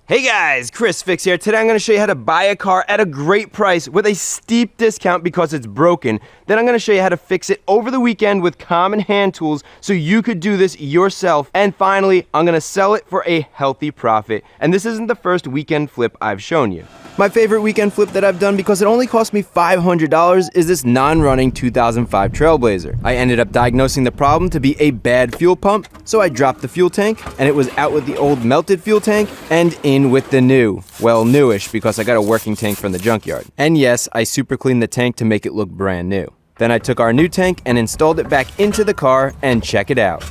Hey guys, ChrisFix here. Today I'm going to show you how to buy a car at a great price with a steep discount because it's broken. Then I'm going to show you how to fix it over the weekend with common hand tools so you could do this yourself. And finally, I'm going to sell it for a healthy profit. And this isn't the first weekend flip I've shown you. My favorite weekend flip that I've done because it only cost me $500 is this non-running 2005 Trailblazer. I ended up diagnosing the problem to be a bad fuel pump, so I dropped the fuel tank and it was out with the old melted fuel tank and in with the new. Well, newish because I got a working tank from the junkyard. And yes, I super cleaned the tank to make it look brand new. Then I took our new tank and installed it back into the car and check it out.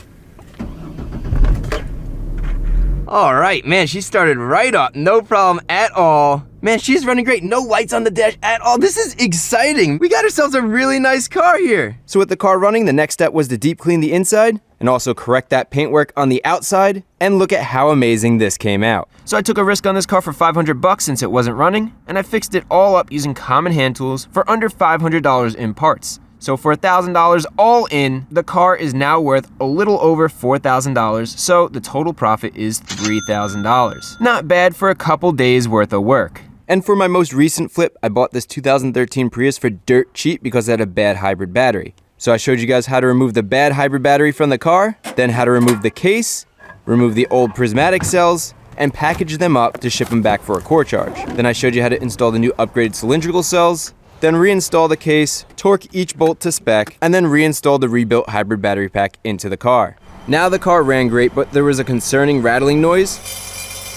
All right, man, she started right up, no problem at all. Man, she's running great, no lights on the dash at all. This is exciting. We got ourselves a really nice car here. So with the car running, the next step was to deep clean the inside and also correct that paintwork on the outside, and look at how amazing this came out. So I took a risk on this car for $500 since it wasn't running, and I fixed it all up using common hand tools for under $500 in parts. So for $1,000 all in, the car is now worth a little over $4,000, so the total profit is $3,000. Not bad for a couple days worth of work. And for my most recent flip, I bought this 2013 Prius for dirt cheap because it had a bad hybrid battery. So I showed you guys how to remove the bad hybrid battery from the car, then how to remove the case, remove the old prismatic cells, and package them up to ship them back for a core charge. Then I showed you how to install the new upgraded cylindrical cells, then reinstall the case, torque each bolt to spec, and then reinstall the rebuilt hybrid battery pack into the car. Now the car ran great, but there was a concerning rattling noise,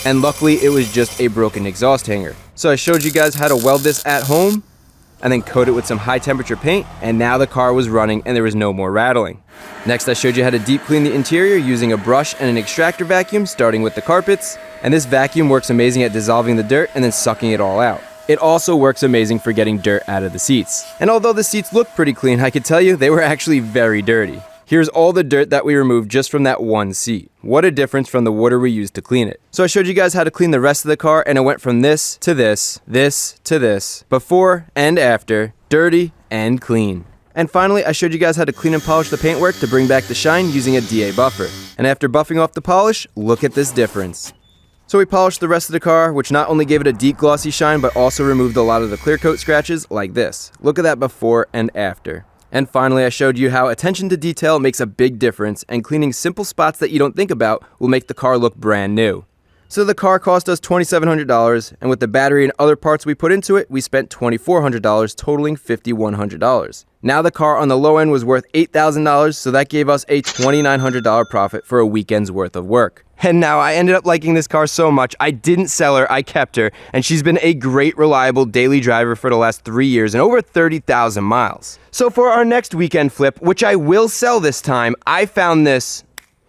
and luckily it was just a broken exhaust hanger. So I showed you guys how to weld this at home, and then coat it with some high temperature paint, and now the car was running and there was no more rattling. Next I showed you how to deep clean the interior using a brush and an extractor vacuum, starting with the carpets, and this vacuum works amazing at dissolving the dirt and then sucking it all out. It also works amazing for getting dirt out of the seats. And although the seats look pretty clean, I can tell you they were actually very dirty. Here's all the dirt that we removed just from that one seat. What a difference from the water we used to clean it. So I showed you guys how to clean the rest of the car, and it went from this to this, this to this, before and after, dirty and clean. And finally, I showed you guys how to clean and polish the paintwork to bring back the shine using a DA buffer. And after buffing off the polish, look at this difference. So we polished the rest of the car, which not only gave it a deep glossy shine, but also removed a lot of the clear coat scratches like this. Look at that before and after. And finally, I showed you how attention to detail makes a big difference, and cleaning simple spots that you don't think about will make the car look brand new. So the car cost us $2,700, and with the battery and other parts we put into it, we spent $2,400, totaling $5,100. Now the car on the low end was worth $8,000, so that gave us a $2,900 profit for a weekend's worth of work. And now I ended up liking this car so much, I didn't sell her, I kept her, and she's been a great, reliable daily driver for the last 3 years and over 30,000 miles. So for our next weekend flip, which I will sell this time, I found this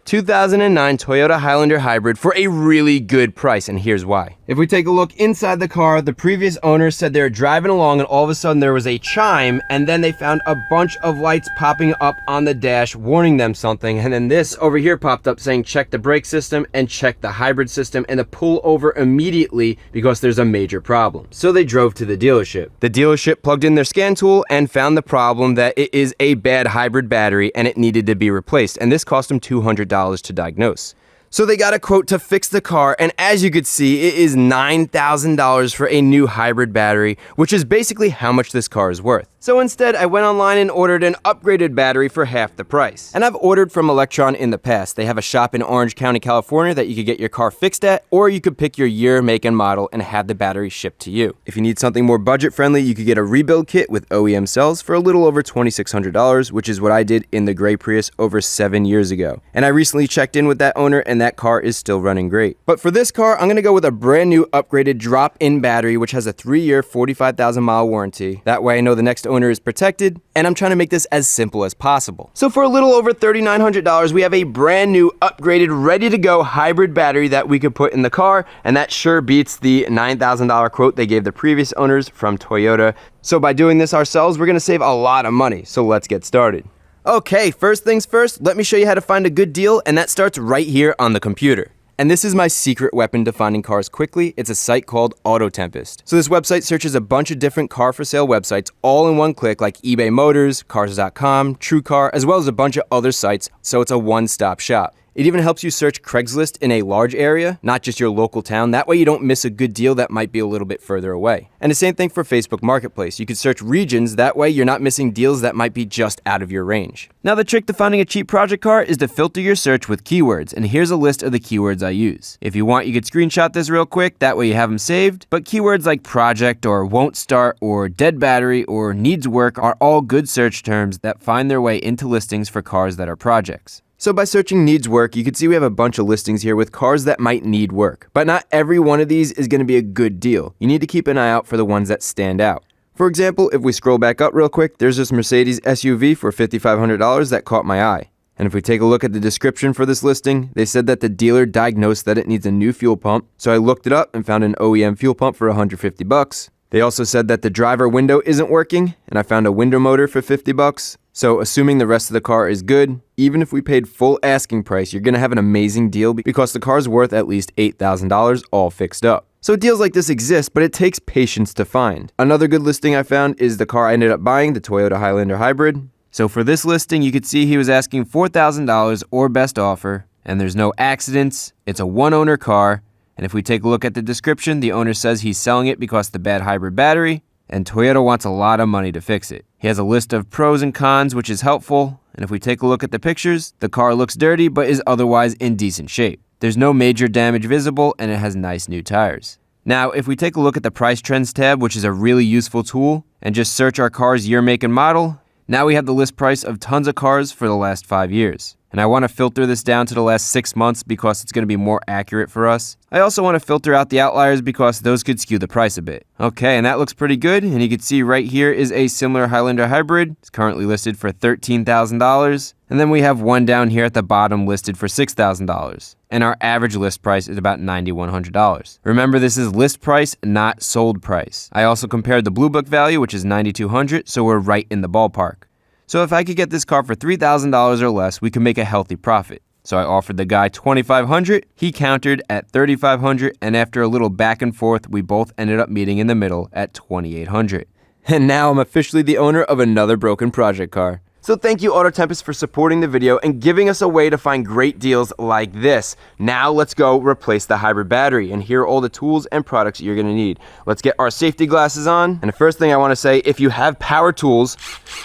2009 Toyota Highlander Hybrid for a really good price, and here's why. If we take a look inside the car, the previous owner said they were driving along and all of a sudden there was a chime, and then they found a bunch of lights popping up on the dash warning them something, and then this over here popped up saying check the brake system and check the hybrid system and to pull over immediately because there's a major problem. So they drove to the dealership. The dealership plugged in their scan tool and found the problem that it is a bad hybrid battery and it needed to be replaced, and this cost them $200 to diagnose. So they got a quote to fix the car, and as you could see, it is $9,000 for a new hybrid battery, which is basically how much this car is worth. So instead, I went online and ordered an upgraded battery for half the price. And I've ordered from Electron in the past. They have a shop in Orange County, California that you could get your car fixed at, or you could pick your year, make, and model and have the battery shipped to you. If you need something more budget friendly, you could get a rebuild kit with OEM cells for a little over $2,600, which is what I did in the gray Prius over 7 years ago. And I recently checked in with that owner, and that car is still running great. But for this car, I'm gonna go with a brand new upgraded drop-in battery, which has a 3-year, 45,000 mile warranty. That way I know the next owner is protected, and I'm trying to make this as simple as possible. So for a little over $3,900, we have a brand new, upgraded, ready-to-go hybrid battery that we could put in the car, and that sure beats the $9,000 quote they gave the previous owners from Toyota. So by doing this ourselves, we're gonna save a lot of money, so let's get started. Okay, first things first, let me show you how to find a good deal, and that starts right here on the computer. And this is my secret weapon to finding cars quickly. It's a site called Auto Tempest. So this website searches a bunch of different car for sale websites all in one click, like eBay Motors, Cars.com, TrueCar, as well as a bunch of other sites, so it's a one-stop shop. It even helps you search Craigslist in a large area, not just your local town. That way you don't miss a good deal that might be a little bit further away. And the same thing for Facebook Marketplace. You could search regions, that way you're not missing deals that might be just out of your range. Now the trick to finding a cheap project car is to filter your search with keywords, and here's a list of the keywords I use. If you want, you could screenshot this real quick, that way you have them saved, but keywords like project or won't start or dead battery or needs work are all good search terms that find their way into listings for cars that are projects. So by searching needs work, you can see we have a bunch of listings here with cars that might need work. But not every one of these is going to be a good deal. You need to keep an eye out for the ones that stand out. For example, if we scroll back up real quick, there's this Mercedes SUV for $5,500 that caught my eye. And if we take a look at the description for this listing, they said that the dealer diagnosed that it needs a new fuel pump. So I looked it up and found an OEM fuel pump for $150. They also said that the driver window isn't working, and I found a window motor for $50. So assuming the rest of the car is good, even if we paid full asking price, you're going to have an amazing deal because the car is worth at least $8,000 all fixed up. So deals like this exist, but it takes patience to find. Another good listing I found is the car I ended up buying, the Toyota Highlander Hybrid. So for this listing, you could see he was asking $4,000 or best offer, and there's no accidents. It's a one-owner car. And if we take a look at the description, the owner says he's selling it because of the bad hybrid battery, and Toyota wants a lot of money to fix it. He has a list of pros and cons, which is helpful. And if we take a look at the pictures, the car looks dirty, but is otherwise in decent shape. There's no major damage visible, and it has nice new tires. Now, if we take a look at the price trends tab, which is a really useful tool, and just search our car's year, make, and model, now we have the list price of tons of cars for the last 5 years. And I want to filter this down to the last 6 months because it's going to be more accurate for us. I also want to filter out the outliers because those could skew the price a bit. Okay, and that looks pretty good. And you can see right here is a similar Highlander Hybrid. It's currently listed for $13,000. And then we have one down here at the bottom listed for $6,000. And our average list price is about $9,100. Remember, this is list price, not sold price. I also compared the Blue Book value, which is $9,200, so we're right in the ballpark. So if I could get this car for $3,000 or less, we could make a healthy profit. So I offered the guy $2,500, he countered at $3,500, and after a little back and forth, we both ended up meeting in the middle at $2,800. And now I'm officially the owner of another broken project car. So thank you, Auto Tempest, for supporting the video and giving us a way to find great deals like this. Now let's go replace the hybrid battery, and here are all the tools and products you're gonna need. Let's get our safety glasses on. And the first thing I wanna say, if you have power tools,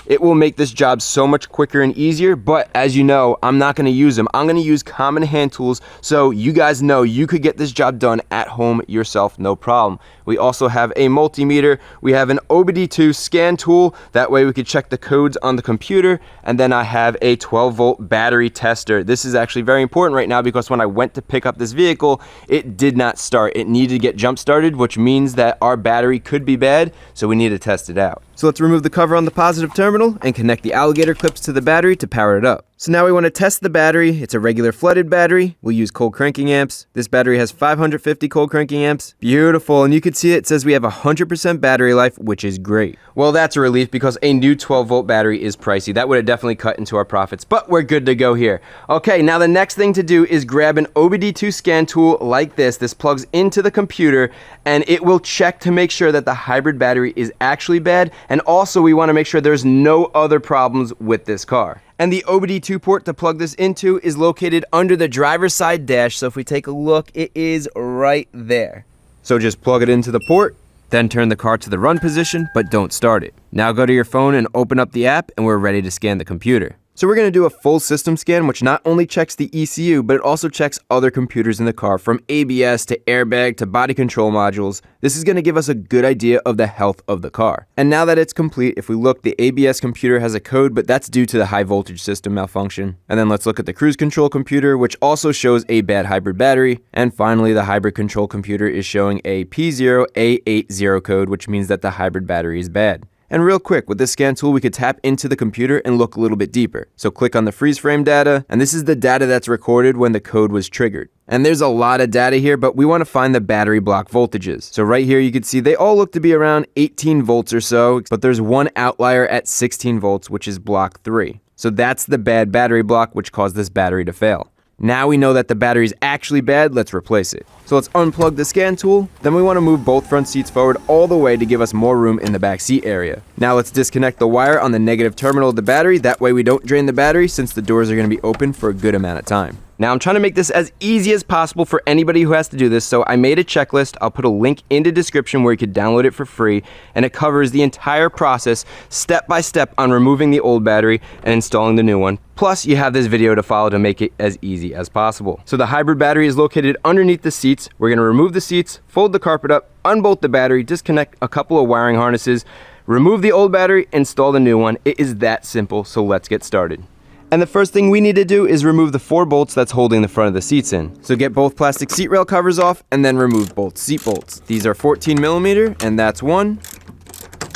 it will make this job so much quicker and easier, but as you know, I'm not gonna use them. I'm gonna use common hand tools, so you guys know you could get this job done at home yourself, no problem. We also have a multimeter. We have an OBD2 scan tool. That way we could check the codes on the computer. And then I have a 12-volt battery tester. This is actually very important right now because when I went to pick up this vehicle, it did not start. It needed to get jump started, which means that our battery could be bad, so we need to test it out. So let's remove the cover on the positive terminal and connect the alligator clips to the battery to power it up. So now we want to test the battery. It's a regular flooded battery. We'll use cold cranking amps. This battery has 550 cold cranking amps. Beautiful, and you can see it says we have 100% battery life, which is great. Well, that's a relief because a new 12-volt battery is pricey. That would have definitely cut into our profits, but we're good to go here. Okay, now the next thing to do is grab an OBD2 scan tool like this. This plugs into the computer, and it will check to make sure that the hybrid battery is actually bad, and also we want to make sure there's no other problems with this car. And the OBD2 port to plug this into is located under the driver's side dash. So if we take a look, it is right there. So just plug it into the port, then turn the car to the run position, but don't start it. Now go to your phone and open up the app, and we're ready to scan the computer. So we're going to do a full system scan, which not only checks the ECU, but it also checks other computers in the car, from ABS to airbag to body control modules. This is going to give us a good idea of the health of the car. And now that it's complete, if we look, the ABS computer has a code, but that's due to the high voltage system malfunction. And then let's look at the cruise control computer, which also shows a bad hybrid battery. And finally, the hybrid control computer is showing a P0A80 code, which means that the hybrid battery is bad. And real quick, with this scan tool, we could tap into the computer and look a little bit deeper. So click on the freeze frame data, and this is the data that's recorded when the code was triggered. And there's a lot of data here, but we want to find the battery block voltages. So right here, you can see they all look to be around 18 volts or so, but there's one outlier at 16 volts, which is block 3. So that's the bad battery block, which caused this battery to fail. Now we know that the battery is actually bad, let's replace it. So let's unplug the scan tool, then we want to move both front seats forward all the way to give us more room in the back seat area. Now let's disconnect the wire on the negative terminal of the battery, that way we don't drain the battery since the doors are going to be open for a good amount of time. Now I'm trying to make this as easy as possible for anybody who has to do this, so I made a checklist. I'll put a link in the description where you could download it for free, and it covers the entire process step by step on removing the old battery and installing the new one. Plus, you have this video to follow to make it as easy as possible. So the hybrid battery is located underneath the seats. We're gonna remove the seats, fold the carpet up, unbolt the battery, disconnect a couple of wiring harnesses, remove the old battery, install the new one. It is that simple, so let's get started. And the first thing we need to do is remove the 4 bolts that's holding the front of the seats in. So get both plastic seat rail covers off and then remove both seat bolts. These are 14mm, and that's one,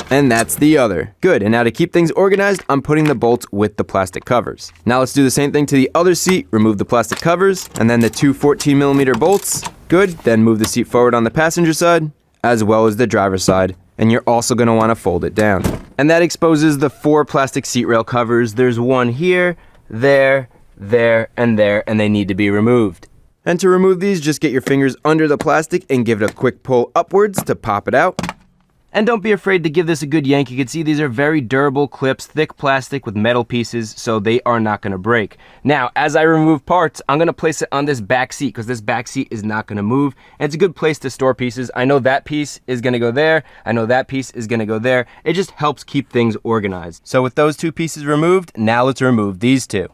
and that's the other. Good, and now to keep things organized, I'm putting the bolts with the plastic covers. Now let's do the same thing to the other seat. Remove the plastic covers, and then the 2 14mm bolts. Good, then move the seat forward on the passenger side, as well as the driver's side. And you're also gonna wanna fold it down. And that exposes the 4 plastic seat rail covers. There's one here, there, and they need to be removed. And to remove these, just get your fingers under the plastic and give it a quick pull upwards to pop it out. And don't be afraid to give this a good yank. You can see these are very durable clips, thick plastic with metal pieces, so they are not gonna break. Now, as I remove parts, I'm gonna place it on this back seat because this back seat is not gonna move. And it's a good place to store pieces. I know that piece is gonna go there. I know that piece is gonna go there. It just helps keep things organized. So with those 2 pieces removed, now let's remove these 2.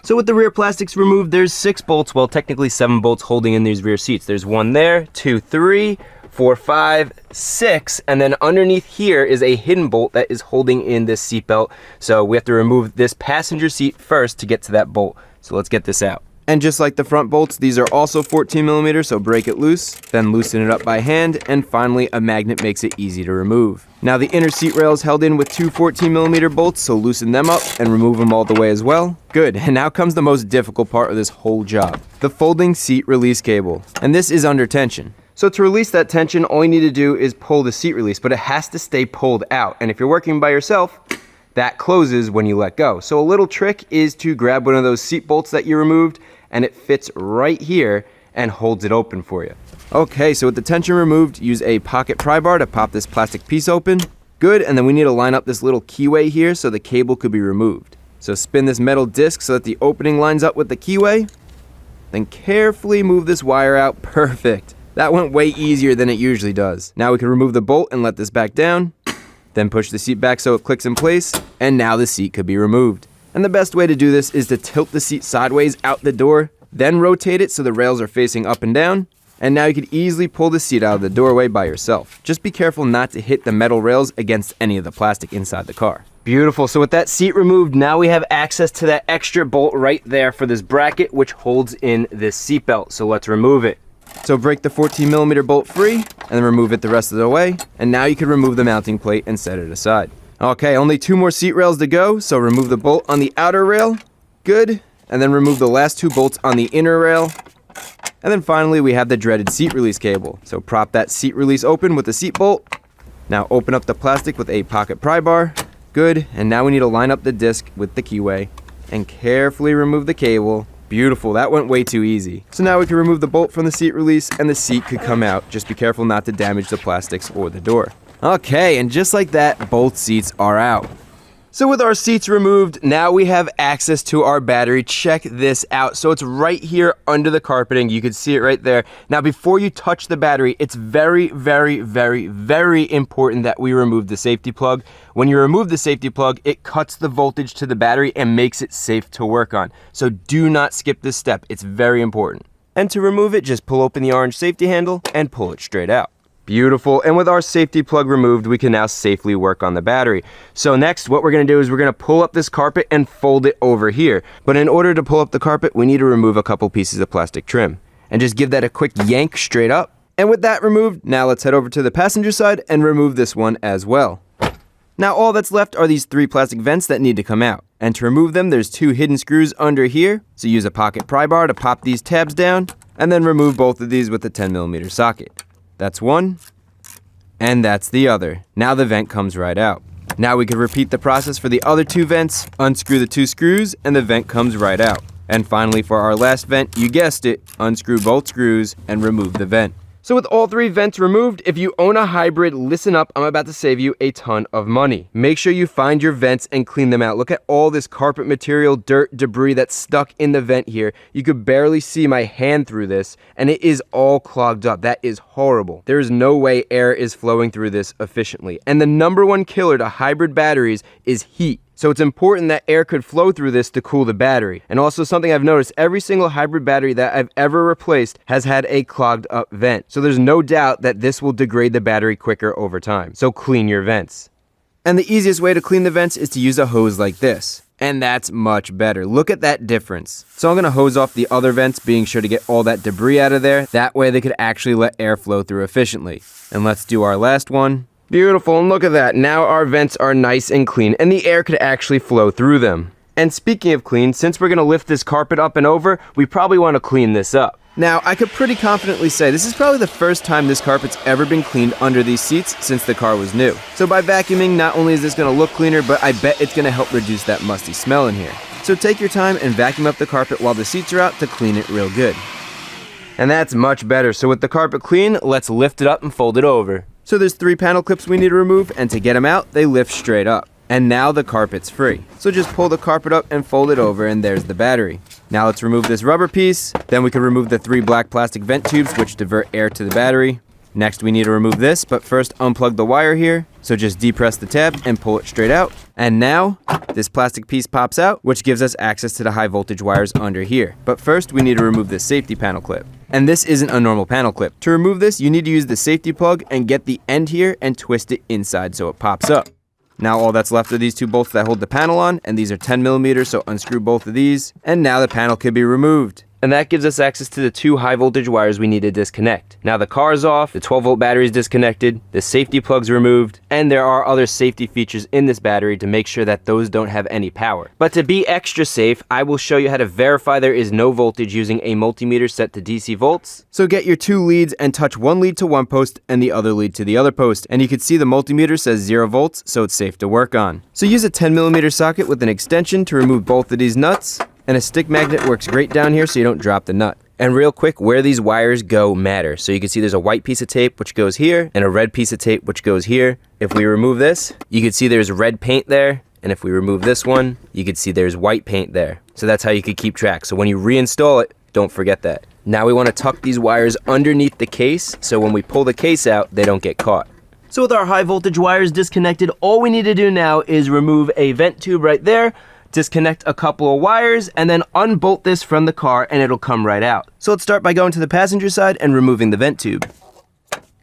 So with the rear plastics removed, there's 6 bolts, well, technically 7 bolts holding in these rear seats. There's 1 there, 2, 3, 4, 5, 6, and then underneath here is a hidden bolt that is holding in this seat belt. So we have to remove this passenger seat first to get to that bolt. So let's get this out. And just like the front bolts, these are also 14mm, so break it loose, then loosen it up by hand, and finally a magnet makes it easy to remove. Now the inner seat rail is held in with 2 14mm bolts, so loosen them up and remove them all the way as well. Good, and now comes the most difficult part of this whole job, the folding seat release cable. And this is under tension. So to release that tension, all you need to do is pull the seat release, but it has to stay pulled out. And if you're working by yourself, that closes when you let go. So a little trick is to grab one of those seat bolts that you removed, and it fits right here and holds it open for you. Okay, so with the tension removed, use a pocket pry bar to pop this plastic piece open. Good, and then we need to line up this little keyway here so the cable could be removed. So spin this metal disc so that the opening lines up with the keyway. Then carefully move this wire out. Perfect. That went way easier than it usually does. Now we can remove the bolt and let this back down. Then push the seat back so it clicks in place. And now the seat could be removed. And the best way to do this is to tilt the seat sideways out the door, then rotate it so the rails are facing up and down. And now you could easily pull the seat out of the doorway by yourself. Just be careful not to hit the metal rails against any of the plastic inside the car. Beautiful, so with that seat removed, now we have access to that extra bolt right there for this bracket, which holds in this seat belt. So let's remove it. So break the 14mm bolt free and then remove it the rest of the way. And now you can remove the mounting plate and set it aside. Okay, only 2 more seat rails to go. So remove the bolt on the outer rail. Good. And then remove the last 2 bolts on the inner rail. And then finally, we have the dreaded seat release cable. So prop that seat release open with the seat bolt. Now open up the plastic with a pocket pry bar. Good. And now we need to line up the disc with the keyway and carefully remove the cable. Beautiful, that went way too easy. So now we can remove the bolt from the seat release and the seat could come out. Just be careful not to damage the plastics or the door. Okay, and just like that, both seats are out. So with our seats removed, now we have access to our battery. Check this out. So it's right here under the carpeting. You can see it right there. Now, before you touch the battery, it's very, very, very, very important that we remove the safety plug. When you remove the safety plug, it cuts the voltage to the battery and makes it safe to work on. So do not skip this step. It's very important. And to remove it, just pull open the orange safety handle and pull it straight out. Beautiful, and with our safety plug removed, we can now safely work on the battery. So next, what we're gonna do is we're gonna pull up this carpet and fold it over here. But in order to pull up the carpet, we need to remove a couple pieces of plastic trim. And just give that a quick yank straight up. And with that removed, now let's head over to the passenger side and remove this one as well. Now all that's left are these 3 plastic vents that need to come out. And to remove them, there's 2 hidden screws under here. So use a pocket pry bar to pop these tabs down, and then remove both of these with a 10mm socket. That's one, and that's the other. Now the vent comes right out. Now we can repeat the process for the other 2 vents, unscrew the 2 screws, and the vent comes right out. And finally, for our last vent, you guessed it, unscrew both screws and remove the vent. So with all 3 vents removed, if you own a hybrid, listen up, I'm about to save you a ton of money. Make sure you find your vents and clean them out. Look at all this carpet material, dirt, debris that's stuck in the vent here. You could barely see my hand through this, and it is all clogged up. That is horrible. There is no way air is flowing through this efficiently. And the number 1 killer to hybrid batteries is heat. So it's important that air could flow through this to cool the battery. And also something I've noticed, every single hybrid battery that I've ever replaced has had a clogged up vent. So there's no doubt that this will degrade the battery quicker over time. So clean your vents. And the easiest way to clean the vents is to use a hose like this. And that's much better. Look at that difference. So I'm gonna hose off the other vents, being sure to get all that debris out of there. That way they could actually let air flow through efficiently. And let's do our last one. Beautiful, and look at that. Now our vents are nice and clean, and the air could actually flow through them. And speaking of clean, since we're gonna lift this carpet up and over, we probably wanna clean this up. Now, I could pretty confidently say this is probably the first time this carpet's ever been cleaned under these seats since the car was new. So by vacuuming, not only is this gonna look cleaner, but I bet it's gonna help reduce that musty smell in here. So take your time and vacuum up the carpet while the seats are out to clean it real good. And that's much better. So with the carpet clean, let's lift it up and fold it over. So there's 3 panel clips we need to remove, and to get them out, they lift straight up. And now the carpet's free. So just pull the carpet up and fold it over, and there's the battery. Now let's remove this rubber piece. Then we can remove the 3 black plastic vent tubes, which divert air to the battery. Next, we need to remove this, but first unplug the wire here. So just depress the tab and pull it straight out. And now, this plastic piece pops out, which gives us access to the high voltage wires under here. But first, we need to remove this safety panel clip. And this isn't a normal panel clip. To remove this, you need to use the safety plug and get the end here and twist it inside so it pops up. Now all that's left are these 2 bolts that hold the panel on, and these are 10 millimeters, so unscrew both of these. And now the panel can be removed. And that gives us access to the 2 high voltage wires we need to disconnect. Now the car's off, the 12-volt battery is disconnected, the safety plug's removed, and there are other safety features in this battery to make sure that those don't have any power. But to be extra safe, I will show you how to verify there is no voltage using a multimeter set to DC volts. So get your 2 leads and touch one lead to one post and the other lead to the other post. And you can see the multimeter says 0 volts, so it's safe to work on. So use a 10 millimeter socket with an extension to remove both of these nuts. And a stick magnet works great down here so you don't drop the nut. And real quick, where these wires go matter. So you can see there's a white piece of tape which goes here and a red piece of tape which goes here. If we remove this, you can see there's red paint there. And if we remove this one, you can see there's white paint there. So that's how you could keep track. So when you reinstall it, don't forget that. Now we want to tuck these wires underneath the case so when we pull the case out, they don't get caught. So with our high voltage wires disconnected, all we need to do now is remove a vent tube right there, disconnect a couple of wires, and then unbolt this from the car and it'll come right out. So let's start by going to the passenger side and removing the vent tube.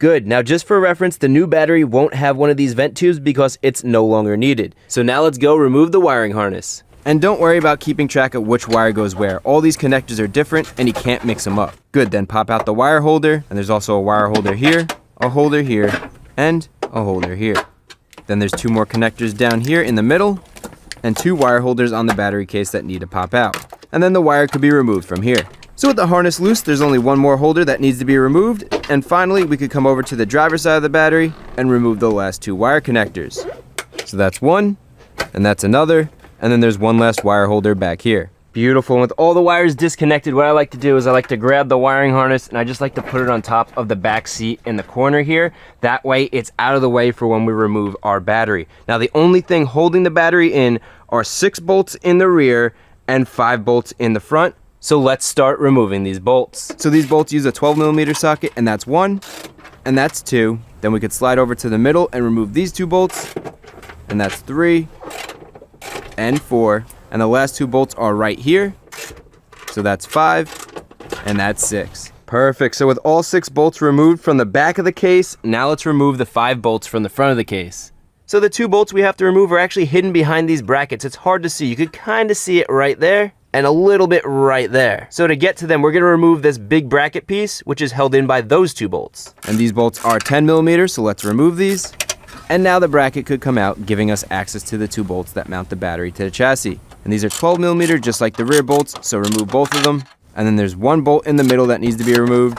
Good, now just for reference, the new battery won't have one of these vent tubes because it's no longer needed. So now let's go remove the wiring harness. And don't worry about keeping track of which wire goes where. All these connectors are different and you can't mix them up. Good, then pop out the wire holder, and there's also a wire holder here, a holder here, and a holder here. Then there's 2 more connectors down here in the middle, and 2 wire holders on the battery case that need to pop out. And then the wire could be removed from here. So with the harness loose, there's only 1 more holder that needs to be removed. And finally, we could come over to the driver's side of the battery and remove the last 2 wire connectors. So that's 1, and that's another, and then there's 1 last wire holder back here. Beautiful. And with all the wires disconnected, what I like to do is I like to grab the wiring harness and I just like to put it on top of the back seat in the corner here. That way it's out of the way for when we remove our battery. Now the only thing holding the battery in are 6 bolts in the rear and 5 bolts in the front. So let's start removing these bolts. So these bolts use a 12 millimeter socket, and that's 1, and that's 2. Then we could slide over to the middle and remove these 2 bolts, and that's 3 and 4. And the last 2 bolts are right here. So that's 5, and that's 6. Perfect. So with all 6 bolts removed from the back of the case, now let's remove the 5 bolts from the front of the case. So the 2 bolts we have to remove are actually hidden behind these brackets. It's hard to see. You could kind of see it right there and a little bit right there. So to get to them, we're going to remove this big bracket piece, which is held in by those 2 bolts. And these bolts are 10 millimeters, so let's remove these. And now the bracket could come out, giving us access to the 2 bolts that mount the battery to the chassis. And these are 12 millimeter, just like the rear bolts, so remove both of them. And then there's 1 bolt in the middle that needs to be removed.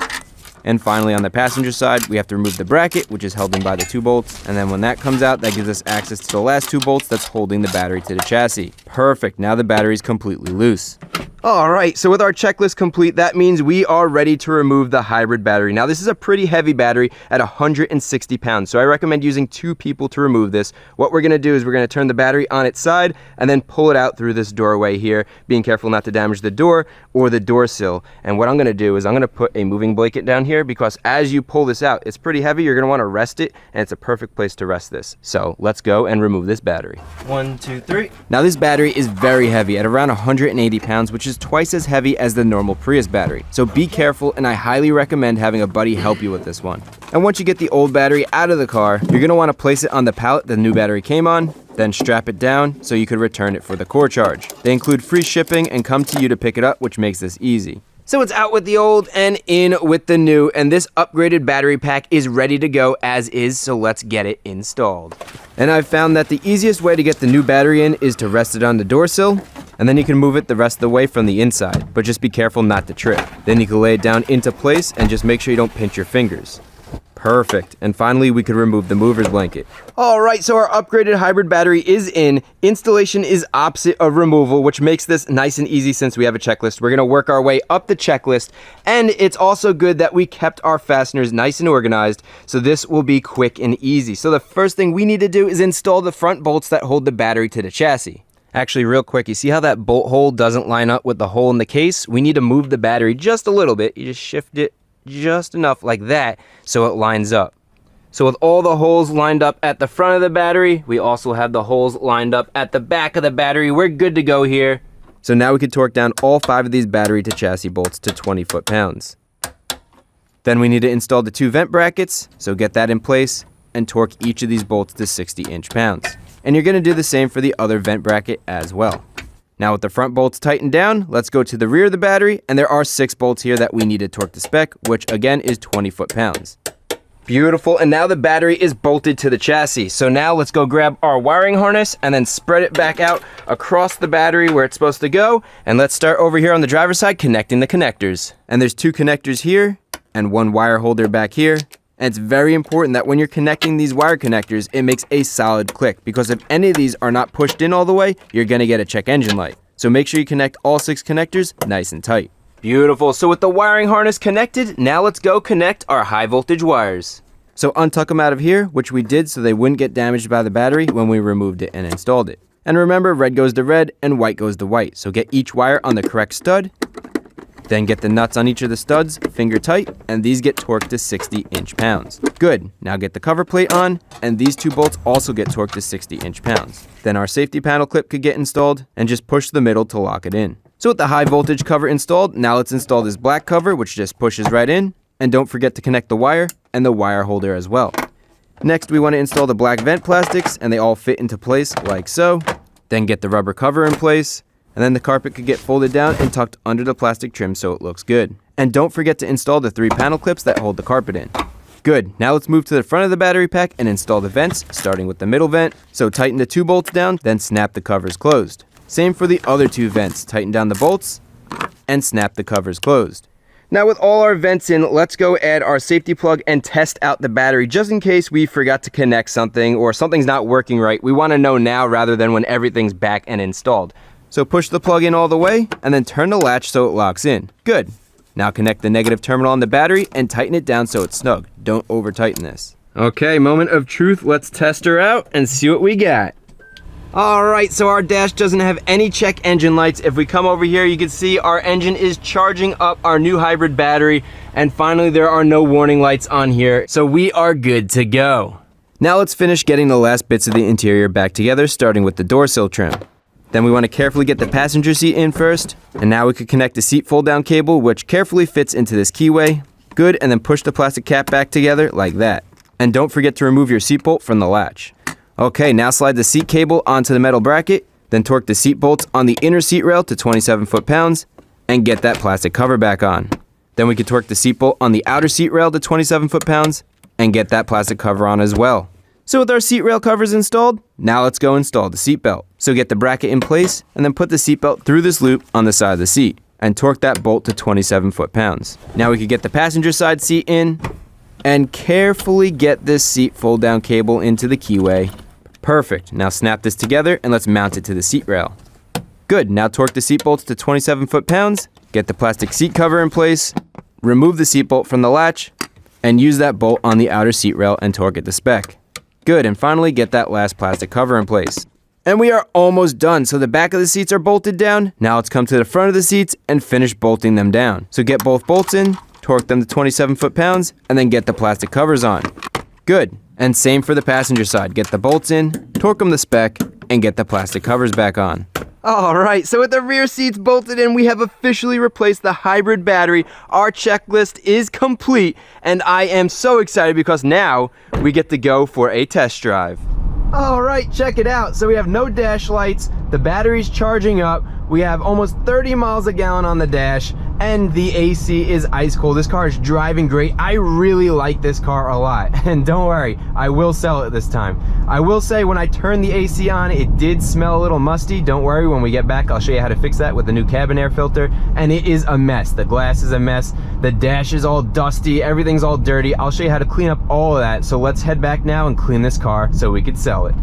And finally, on the passenger side, we have to remove the bracket, which is held in by the 2 bolts. And then when that comes out, that gives us access to the last 2 bolts that's holding the battery to the chassis. Perfect, now the battery's completely loose. Alright, so with our checklist complete, that means we are ready to remove the hybrid battery. Now this is a pretty heavy battery at 160 pounds, so I recommend using 2 people to remove this. What we're going to do is we're going to turn the battery on its side and then pull it out through this doorway here, being careful not to damage the door or the door sill. And what I'm going to do is I'm going to put a moving blanket down here, because as you pull this out, it's pretty heavy, you're going to want to rest it, and it's a perfect place to rest this. So let's go and remove this battery. 1, 2, 3. Now this battery is very heavy at around 180 pounds, which is twice as heavy as the normal Prius battery. So be careful, and I highly recommend having a buddy help you with this one. And once you get the old battery out of the car, you're going to want to place it on the pallet the new battery came on, then strap it down so you could return it for the core charge. They include free shipping and come to you to pick it up, which makes this easy. So it's out with the old and in with the new, and this upgraded battery pack is ready to go as is, so let's get it installed. And I've found that the easiest way to get the new battery in is to rest it on the door sill, and then you can move it the rest of the way from the inside, but just be careful not to trip. Then you can lay it down into place and just make sure you don't pinch your fingers. Perfect. And finally, we could remove the mover's blanket. All right, so our upgraded hybrid battery is in. Installation is opposite of removal, which makes this nice and easy since we have a checklist. We're going to work our way up the checklist, and it's also good that we kept our fasteners nice and organized, so this will be quick and easy. So the first thing we need to do is install the front bolts that hold the battery to the chassis. Actually, real quick, you see how that bolt hole doesn't line up with the hole in the case? We need to move the battery just a little bit. You just shift it just enough like that so it lines up. So with all the holes lined up at the front of the battery, we also have the holes lined up at the back of the battery. We're good to go here. So now we can torque down all 5 of these battery to chassis bolts to 20 foot-pounds. Then we need to install the 2 vent brackets, so get that in place and torque each of these bolts to 60 inch-pounds. And you're going to do the same for the other vent bracket as well. Now with the front bolts tightened down, let's go to the rear of the battery, and there are 6 bolts here that we need to torque to spec, which again is 20 foot-pounds. Beautiful, and now the battery is bolted to the chassis. So now let's go grab our wiring harness and then spread it back out across the battery where it's supposed to go. And let's start over here on the driver's side connecting the connectors. And there's 2 connectors here and 1 wire holder back here. And it's very important that when you're connecting these wire connectors, it makes a solid click, because if any of these are not pushed in all the way, you're going to get a check engine light. So make sure you connect all 6 connectors nice and tight. Beautiful. So with the wiring harness connected, now let's go connect our high voltage wires. So untuck them out of here, which we did so they wouldn't get damaged by the battery when we removed it and installed it. And remember, red goes to red and white goes to white. So get each wire on the correct stud. Then get the nuts on each of the studs, finger tight, and these get torqued to 60 inch-pounds. Good. Now get the cover plate on, and these 2 bolts also get torqued to 60 inch-pounds. Then our safety panel clip could get installed, and just push the middle to lock it in. So with the high voltage cover installed, now let's install this black cover, which just pushes right in, and don't forget to connect the wire and the wire holder as well. Next, we want to install the black vent plastics, and they all fit into place like so. Then get the rubber cover in place. And then the carpet could get folded down and tucked under the plastic trim so it looks good. And don't forget to install the 3 panel clips that hold the carpet in. Good, now let's move to the front of the battery pack and install the vents, starting with the middle vent. So tighten the 2 bolts down, then snap the covers closed. Same for the other 2 vents, tighten down the bolts and snap the covers closed. Now with all our vents in, let's go add our safety plug and test out the battery just in case we forgot to connect something or something's not working right. We want to know now rather than when everything's back and installed. So push the plug in all the way, and then turn the latch so it locks in. Good. Now connect the negative terminal on the battery and tighten it down so it's snug. Don't over tighten this. Okay, moment of truth. Let's test her out and see what we got. All right, so our dash doesn't have any check engine lights. If we come over here, you can see our engine is charging up our new hybrid battery. And finally, there are no warning lights on here. So we are good to go. Now let's finish getting the last bits of the interior back together, starting with the door sill trim. Then we want to carefully get the passenger seat in first. And now we could connect the seat fold down cable, which carefully fits into this keyway. Good, and then push the plastic cap back together like that. And don't forget to remove your seat bolt from the latch. Okay, now slide the seat cable onto the metal bracket, then torque the seat bolts on the inner seat rail to 27 foot-pounds, and get that plastic cover back on. Then we can torque the seat bolt on the outer seat rail to 27 foot-pounds, and get that plastic cover on as well. So with our seat rail covers installed, now let's go install the seat belt. So get the bracket in place, and then put the seat belt through this loop on the side of the seat, and torque that bolt to 27 foot-pounds. Now we can get the passenger side seat in, and carefully get this seat fold-down cable into the keyway. Perfect. Now snap this together, and let's mount it to the seat rail. Good, now torque the seat bolts to 27 foot-pounds, get the plastic seat cover in place, remove the seat bolt from the latch, and use that bolt on the outer seat rail and torque it to spec. Good, and finally get that last plastic cover in place. And we are almost done, so the back of the seats are bolted down. Now let's come to the front of the seats and finish bolting them down. So get both bolts in, torque them to 27 foot-pounds, and then get the plastic covers on. Good, and same for the passenger side. Get the bolts in, torque them to spec, and get the plastic covers back on. Alright, so with the rear seats bolted in, we have officially replaced the hybrid battery. Our checklist is complete, and I am so excited because now we get to go for a test drive. Alright, check it out. So we have no dash lights, the battery's charging up, we have almost 30 miles a gallon on the dash, and the AC is ice cold. This car is driving great. I really like this car a lot. And don't worry, I will sell it this time. I will say when I turned the AC on, it did smell a little musty. Don't worry, when we get back, I'll show you how to fix that with the new cabin air filter. And it is a mess. The glass is a mess. The dash is all dusty. Everything's all dirty. I'll show you how to clean up all of that. So let's head back now and clean this car so we could sell it.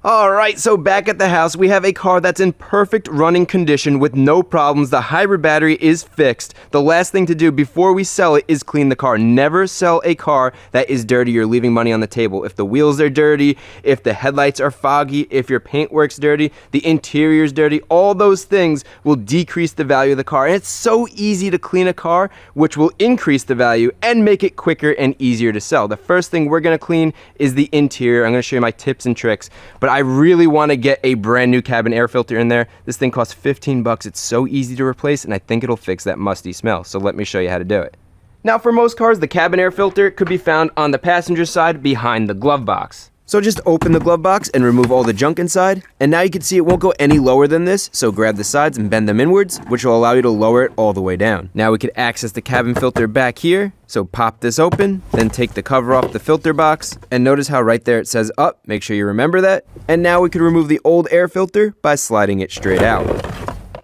Alright, so back at the house, we have a car that's in perfect running condition with no problems. The hybrid battery is fixed. The last thing to do before we sell it is clean the car. Never sell a car that is dirty. You're leaving money on the table. If the wheels are dirty, if the headlights are foggy, if your paintwork's dirty, the interior's dirty, all those things will decrease the value of the car. And it's so easy to clean a car, which will increase the value and make it quicker and easier to sell. The first thing we're going to clean is the interior. I'm going to show you my tips and tricks, but I really want to get a brand new cabin air filter in there. This thing costs 15 bucks. It's so easy to replace, and I think it'll fix that musty smell. So let me show you how to do it. Now, for most cars, the cabin air filter could be found on the passenger side behind the glove box. So just open the glove box and remove all the junk inside. And now you can see it won't go any lower than this. So grab the sides and bend them inwards, which will allow you to lower it all the way down. Now we can access the cabin filter back here. So pop this open, then take the cover off the filter box. And notice how right there it says up. Make sure you remember that. And now we can remove the old air filter by sliding it straight out.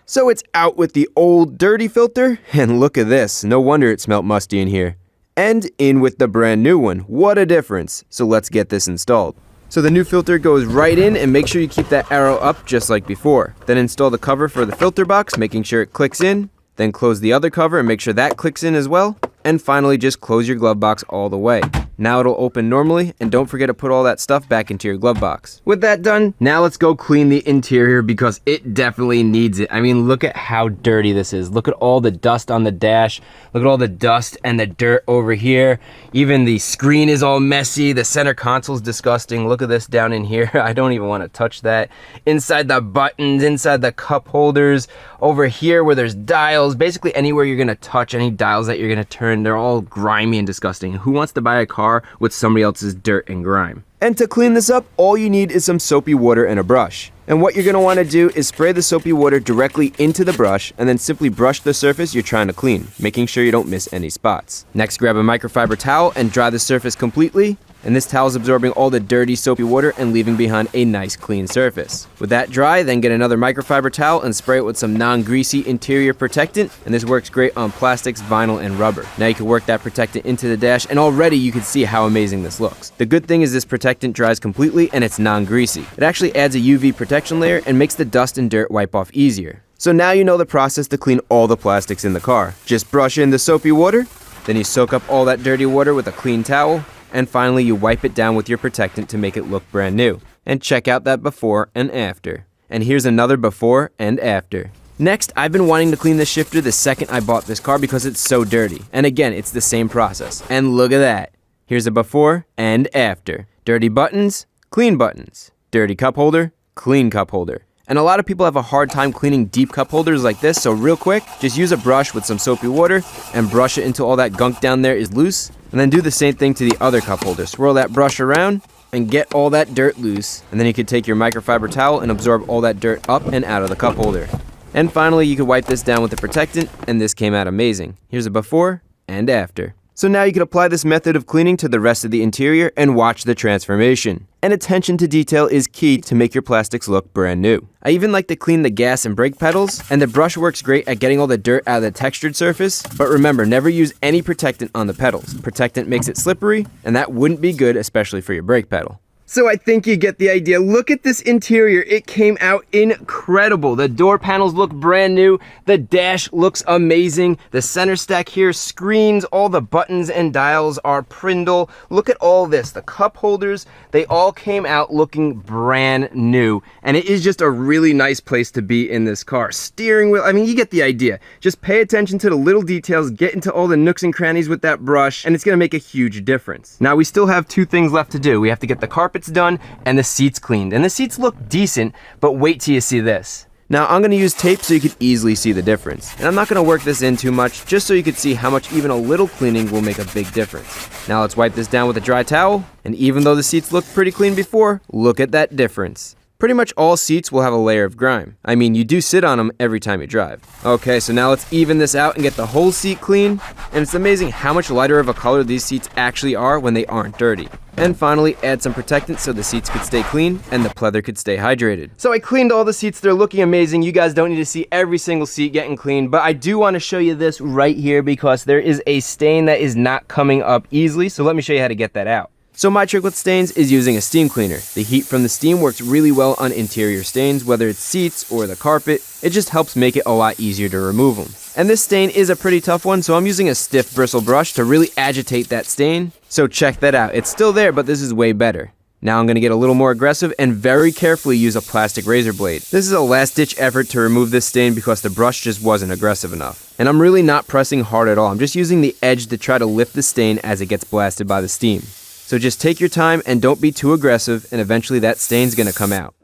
So it's out with the old dirty filter. And look at this. No wonder it smelled musty in here. And in with the brand new one. What a difference. So let's get this installed. So the new filter goes right in, and make sure you keep that arrow up just like before. Then install the cover for the filter box, making sure it clicks in. Then close the other cover and make sure that clicks in as well. And finally, just close your glove box all the way. Now it'll open normally, and don't forget to put all that stuff back into your glove box. With that done, now let's go clean the interior because it definitely needs it. I mean, look at how dirty this is. Look at all the dust on the dash. Look at all the dust and the dirt over here. Even the screen is all messy. The center console's disgusting. Look at this down in here. I don't even want to touch that. Inside the buttons, inside the cup holders, over here where there's dials, basically anywhere you're gonna touch, any dials that you're gonna turn, they're all grimy and disgusting. Who wants to buy a car with somebody else's dirt and grime? And to clean this up, all you need is some soapy water and a brush. And what you're going to want to do is spray the soapy water directly into the brush and then simply brush the surface you're trying to clean, making sure you don't miss any spots. Next, grab a microfiber towel and dry the surface completely. And this towel is absorbing all the dirty soapy water and leaving behind a nice clean surface. With that dry, then get another microfiber towel and spray it with some non-greasy interior protectant, and this works great on plastics, vinyl, and rubber. Now you can work that protectant into the dash, and already you can see how amazing this looks. The good thing is this protectant dries completely and it's non-greasy. It actually adds a UV protection layer and makes the dust and dirt wipe off easier. So now you know the process to clean all the plastics in the car. Just brush in the soapy water, then you soak up all that dirty water with a clean towel, and finally you wipe it down with your protectant to make it look brand new. And check out that before and after. And here's another before and after. Next, I've been wanting to clean the shifter the second I bought this car because it's so dirty. And again, it's the same process. And look at that. Here's a before and after. Dirty buttons, clean buttons. Dirty cup holder, clean cup holder. And a lot of people have a hard time cleaning deep cup holders like this, so real quick, just use a brush with some soapy water and brush it until all that gunk down there is loose. And then do the same thing to the other cup holder. Swirl that brush around and get all that dirt loose. And then you can take your microfiber towel and absorb all that dirt up and out of the cup holder. And finally, you can wipe this down with the protectant, and this came out amazing. Here's a before and after. So now you can apply this method of cleaning to the rest of the interior and watch the transformation. And attention to detail is key to make your plastics look brand new. I even like to clean the gas and brake pedals, and the brush works great at getting all the dirt out of the textured surface, but remember, never use any protectant on the pedals. Protectant makes it slippery, and that wouldn't be good, especially for your brake pedal. So I think you get the idea. Look at this interior. It came out incredible. The door panels look brand new. The dash looks amazing. The center stack here screens. All the buttons and dials are Prindle. Look at all this. The cup holders, they all came out looking brand new. And it is just a really nice place to be in this car. Steering wheel, I mean, you get the idea. Just pay attention to the little details, get into all the nooks and crannies with that brush, and it's gonna make a huge difference. Now we still have 2 things left to do. We have to get the carpets done and the seats cleaned. And the seats look decent, but wait till you see this. Now I'm gonna use tape so you can easily see the difference. And I'm not gonna work this in too much, just so you can see how much even a little cleaning will make a big difference. Now let's wipe this down with a dry towel. And even though the seats looked pretty clean before, look at that difference. Pretty much all seats will have a layer of grime. I mean, you do sit on them every time you drive. Okay, so now let's even this out and get the whole seat clean. And it's amazing how much lighter of a color these seats actually are when they aren't dirty. And finally, add some protectant so the seats could stay clean and the pleather could stay hydrated. So I cleaned all the seats. They're looking amazing. You guys don't need to see every single seat getting cleaned, but I do want to show you this right here because there is a stain that is not coming up easily. So let me show you how to get that out. So my trick with stains is using a steam cleaner. The heat from the steam works really well on interior stains, whether it's seats or the carpet. It just helps make it a lot easier to remove them. And this stain is a pretty tough one, so I'm using a stiff bristle brush to really agitate that stain. So check that out. It's still there, but this is way better. Now I'm going to get a little more aggressive and very carefully use a plastic razor blade. This is a last-ditch effort to remove this stain because the brush just wasn't aggressive enough. And I'm really not pressing hard at all. I'm just using the edge to try to lift the stain as it gets blasted by the steam. So just take your time and don't be too aggressive, and eventually that stain's gonna come out.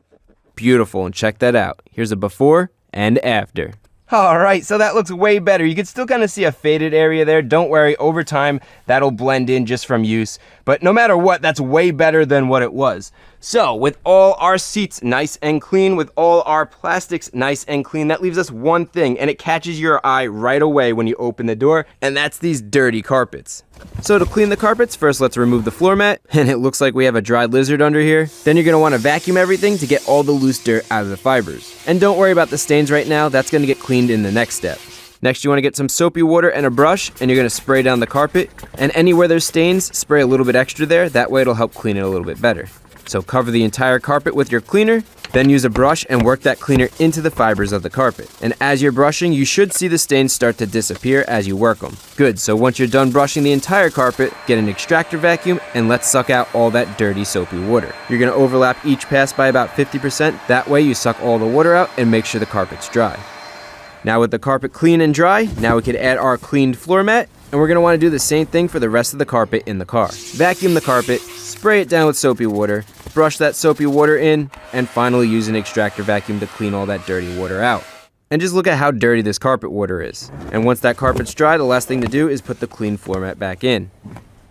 Beautiful, and check that out. Here's a before and after. All right, so that looks way better. You can still kind of see a faded area there. Don't worry, over time, that'll blend in just from use. But no matter what, that's way better than what it was. So with all our seats nice and clean, with all our plastics nice and clean, that leaves us one thing, and it catches your eye right away when you open the door, and that's these dirty carpets. So to clean the carpets, first let's remove the floor mat, and it looks like we have a dried lizard under here. Then you're gonna wanna vacuum everything to get all the loose dirt out of the fibers. And don't worry about the stains right now, that's gonna get cleaned in the next step. Next, you wanna get some soapy water and a brush, and you're gonna spray down the carpet. And anywhere there's stains, spray a little bit extra there, that way it'll help clean it a little bit better. So cover the entire carpet with your cleaner, then use a brush and work that cleaner into the fibers of the carpet. And as you're brushing, you should see the stains start to disappear as you work them. Good, so once you're done brushing the entire carpet, get an extractor vacuum and let's suck out all that dirty soapy water. You're gonna overlap each pass by about 50%, that way you suck all the water out and make sure the carpet's dry. Now with the carpet clean and dry, now we can add our cleaned floor mat, and we're gonna wanna do the same thing for the rest of the carpet in the car. Vacuum the carpet, spray it down with soapy water, brush that soapy water in, and finally use an extractor vacuum to clean all that dirty water out. And just look at how dirty this carpet water is. And once that carpet's dry, the last thing to do is put the clean floor mat back in.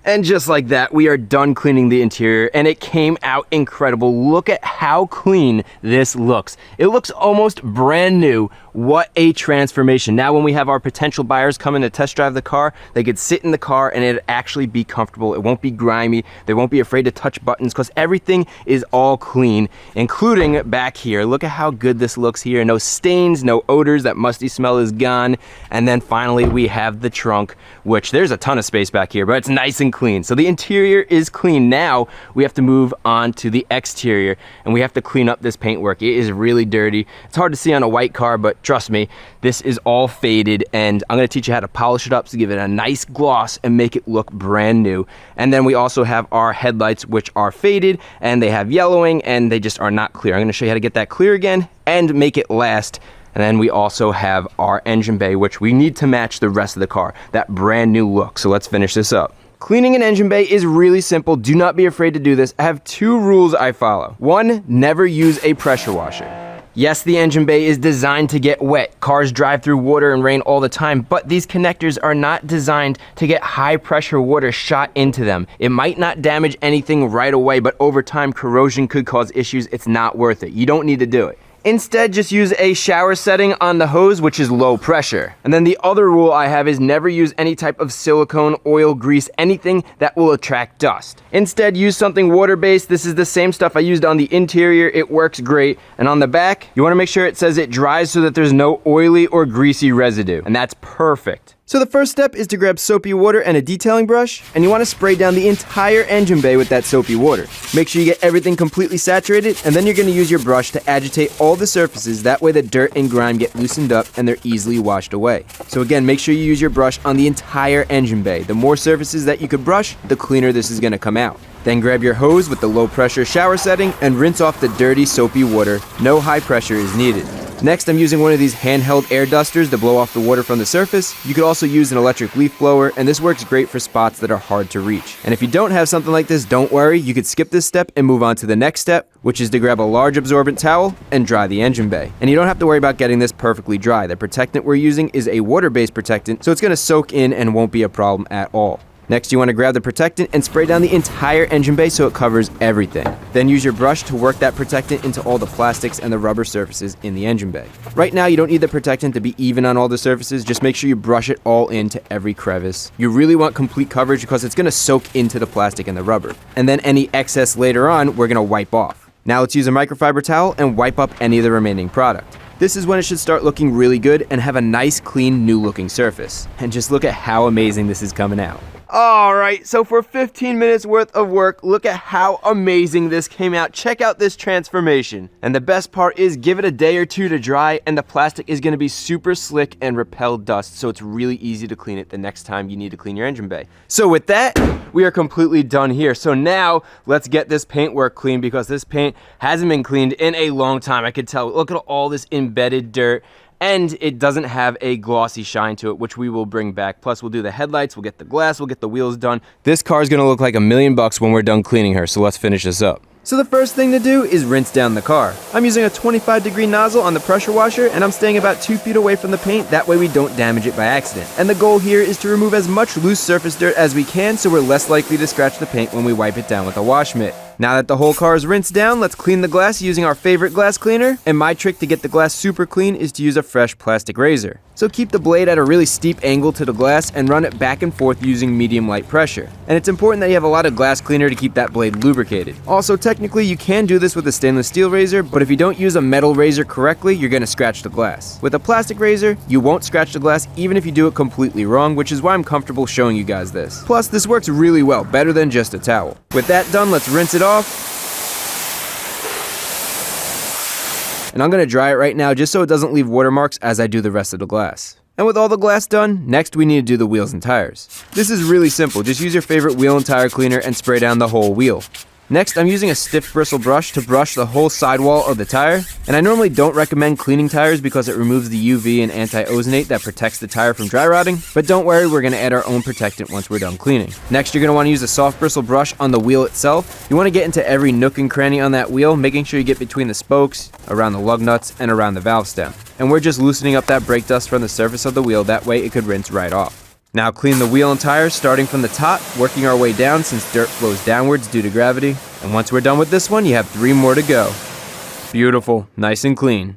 And just like that, we are done cleaning the interior, and it came out incredible. Look at how clean this looks. It looks almost brand new. What a transformation. Now when we have our potential buyers come in to test drive the car, they could sit in the car and it'd actually be comfortable. It won't be grimy. They won't be afraid to touch buttons because everything is all clean, including back here. Look at how good this looks here. No stains, no odors. That musty smell is gone. And then finally we have the trunk, which there's a ton of space back here, but it's nice and clean. So the interior is clean. Now we have to move on to the exterior, and we have to clean up this paintwork. It is really dirty. It's hard to see on a white car, but trust me, this is all faded, and I'm gonna teach you how to polish it up to give it a nice gloss and make it look brand new. And then we also have our headlights, which are faded, and they have yellowing, and they just are not clear. I'm gonna show you how to get that clear again and make it last. And then we also have our engine bay, which we need to match the rest of the car, that brand new look. So let's finish this up. Cleaning an engine bay is really simple. Do not be afraid to do this. I have 2 rules I follow. 1, never use a pressure washer. Yes, the engine bay is designed to get wet. Cars drive through water and rain all the time, but these connectors are not designed to get high pressure water shot into them. It might not damage anything right away, but over time, corrosion could cause issues. It's not worth it. You don't need to do it. Instead, just use a shower setting on the hose, which is low pressure. And then the other rule I have is never use any type of silicone, oil, grease, anything that will attract dust. Instead, use something water-based. This is the same stuff I used on the interior. It works great. And on the back, you wanna make sure it says it dries so that there's no oily or greasy residue. And that's perfect. So the first step is to grab soapy water and a detailing brush, and you want to spray down the entire engine bay with that soapy water. Make sure you get everything completely saturated, and then you're going to use your brush to agitate all the surfaces. That way the dirt and grime get loosened up and they're easily washed away. So again, make sure you use your brush on the entire engine bay. The more surfaces that you could brush, the cleaner this is going to come out. Then grab your hose with the low pressure shower setting and rinse off the dirty soapy water. No high pressure is needed. Next, I'm using one of these handheld air dusters to blow off the water from the surface. You could also use an electric leaf blower, and this works great for spots that are hard to reach. And if you don't have something like this, don't worry, you could skip this step and move on to the next step, which is to grab a large absorbent towel and dry the engine bay. And you don't have to worry about getting this perfectly dry. The protectant we're using is a water-based protectant, so it's going to soak in and won't be a problem at all. Next, you want to grab the protectant and spray down the entire engine bay so it covers everything. Then use your brush to work that protectant into all the plastics and the rubber surfaces in the engine bay. Right now, you don't need the protectant to be even on all the surfaces. Just make sure you brush it all into every crevice. You really want complete coverage because it's going to soak into the plastic and the rubber. And then any excess later on, we're going to wipe off. Now let's use a microfiber towel and wipe up any of the remaining product. This is when it should start looking really good and have a nice, clean, new-looking surface. And just look at how amazing this is coming out. Alright, so for 15 minutes worth of work, look at how amazing this came out. Check out this transformation. And the best part is give it a day or two to dry and the plastic is going to be super slick and repel dust, so it's really easy to clean it the next time you need to clean your engine bay. So with that, we are completely done here. So now let's get this paintwork clean because this paint hasn't been cleaned in a long time. I could tell. Look at all this embedded dirt. And it doesn't have a glossy shine to it, which we will bring back. Plus, we'll do the headlights, we'll get the glass, we'll get the wheels done. This car is going to look like $1 million when we're done cleaning her, so let's finish this up. So the first thing to do is rinse down the car. I'm using a 25-degree nozzle on the pressure washer, and I'm staying about 2 feet away from the paint. That way we don't damage it by accident. And the goal here is to remove as much loose surface dirt as we can so we're less likely to scratch the paint when we wipe it down with a wash mitt. Now that the whole car is rinsed down, let's clean the glass using our favorite glass cleaner. And my trick to get the glass super clean is to use a fresh plastic razor. So keep the blade at a really steep angle to the glass and run it back and forth using medium light pressure. And it's important that you have a lot of glass cleaner to keep that blade lubricated. Also, technically you can do this with a stainless steel razor, but if you don't use a metal razor correctly, you're going to scratch the glass. With a plastic razor, you won't scratch the glass even if you do it completely wrong, which is why I'm comfortable showing you guys this. Plus, this works really well, better than just a towel. With that done, let's rinse it off. And I'm going to dry it right now just so it doesn't leave watermarks as I do the rest of the glass. And with all the glass done, next we need to do the wheels and tires. This is really simple, just use your favorite wheel and tire cleaner and spray down the whole wheel. Next, I'm using a stiff bristle brush to brush the whole sidewall of the tire. And I normally don't recommend cleaning tires because it removes the UV and anti-ozonate that protects the tire from dry rotting. But don't worry, we're going to add our own protectant once we're done cleaning. Next, you're going to want to use a soft bristle brush on the wheel itself. You want to get into every nook and cranny on that wheel, making sure you get between the spokes, around the lug nuts, and around the valve stem. And we're just loosening up that brake dust from the surface of the wheel, that way it could rinse right off. Now clean the wheel and tires starting from the top, working our way down since dirt flows downwards due to gravity. And once we're done with this one, you have 3 more to go. Beautiful, nice and clean.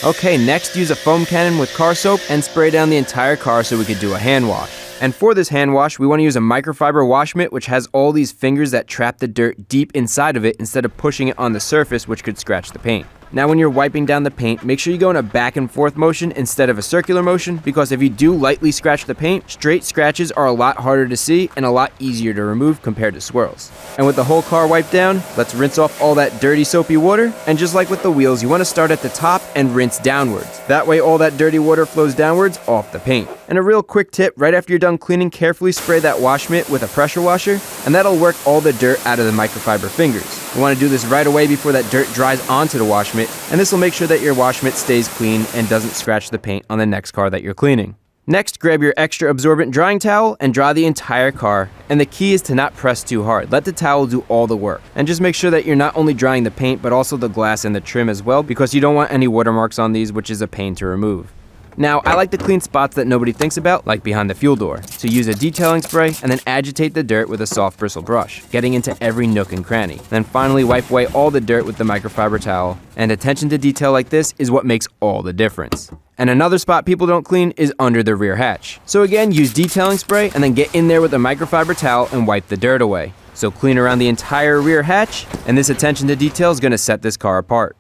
Okay, next use a foam cannon with car soap and spray down the entire car so we could do a hand wash. And for this hand wash, we want to use a microfiber wash mitt which has all these fingers that trap the dirt deep inside of it instead of pushing it on the surface, which could scratch the paint. Now when you're wiping down the paint, make sure you go in a back and forth motion instead of a circular motion, because if you do lightly scratch the paint, straight scratches are a lot harder to see and a lot easier to remove compared to swirls. And with the whole car wiped down, let's rinse off all that dirty soapy water, and just like with the wheels, you want to start at the top and rinse downwards. That way all that dirty water flows downwards off the paint. And a real quick tip, right after you're done cleaning, carefully spray that wash mitt with a pressure washer, and that'll work all the dirt out of the microfiber fingers. You want to do this right away before that dirt dries onto the wash mitt, and this will make sure that your wash mitt stays clean and doesn't scratch the paint on the next car that you're cleaning. Next, grab your extra absorbent drying towel and dry the entire car. And the key is to not press too hard. Let the towel do all the work. And just make sure that you're not only drying the paint, but also the glass and the trim as well, because you don't want any watermarks on these, which is a pain to remove. Now, I like to clean spots that nobody thinks about, like behind the fuel door. So use a detailing spray and then agitate the dirt with a soft bristle brush, getting into every nook and cranny. Then finally wipe away all the dirt with the microfiber towel. And attention to detail like this is what makes all the difference. And another spot people don't clean is under the rear hatch. So again, use detailing spray and then get in there with a microfiber towel and wipe the dirt away. So clean around the entire rear hatch, and this attention to detail is going to set this car apart.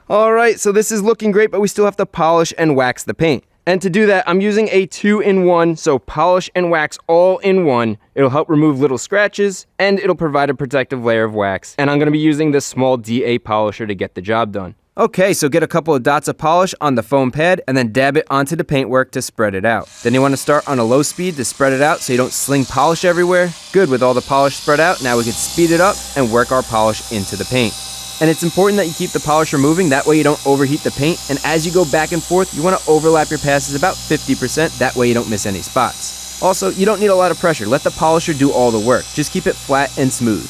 Alright, so this is looking great, but we still have to polish and wax the paint. And to do that, I'm using a 2-in-1, so polish and wax all in one. It'll help remove little scratches, and it'll provide a protective layer of wax. And I'm gonna be using this small DA polisher to get the job done. Okay, so get a couple of dots of polish on the foam pad and then dab it onto the paintwork to spread it out. Then you want to start on a low speed to spread it out so you don't sling polish everywhere. Good, with all the polish spread out, now we can speed it up and work our polish into the paint. And it's important that you keep the polisher moving, that way you don't overheat the paint. And as you go back and forth, you want to overlap your passes about 50%, that way you don't miss any spots. Also, you don't need a lot of pressure, let the polisher do all the work. Just keep it flat and smooth.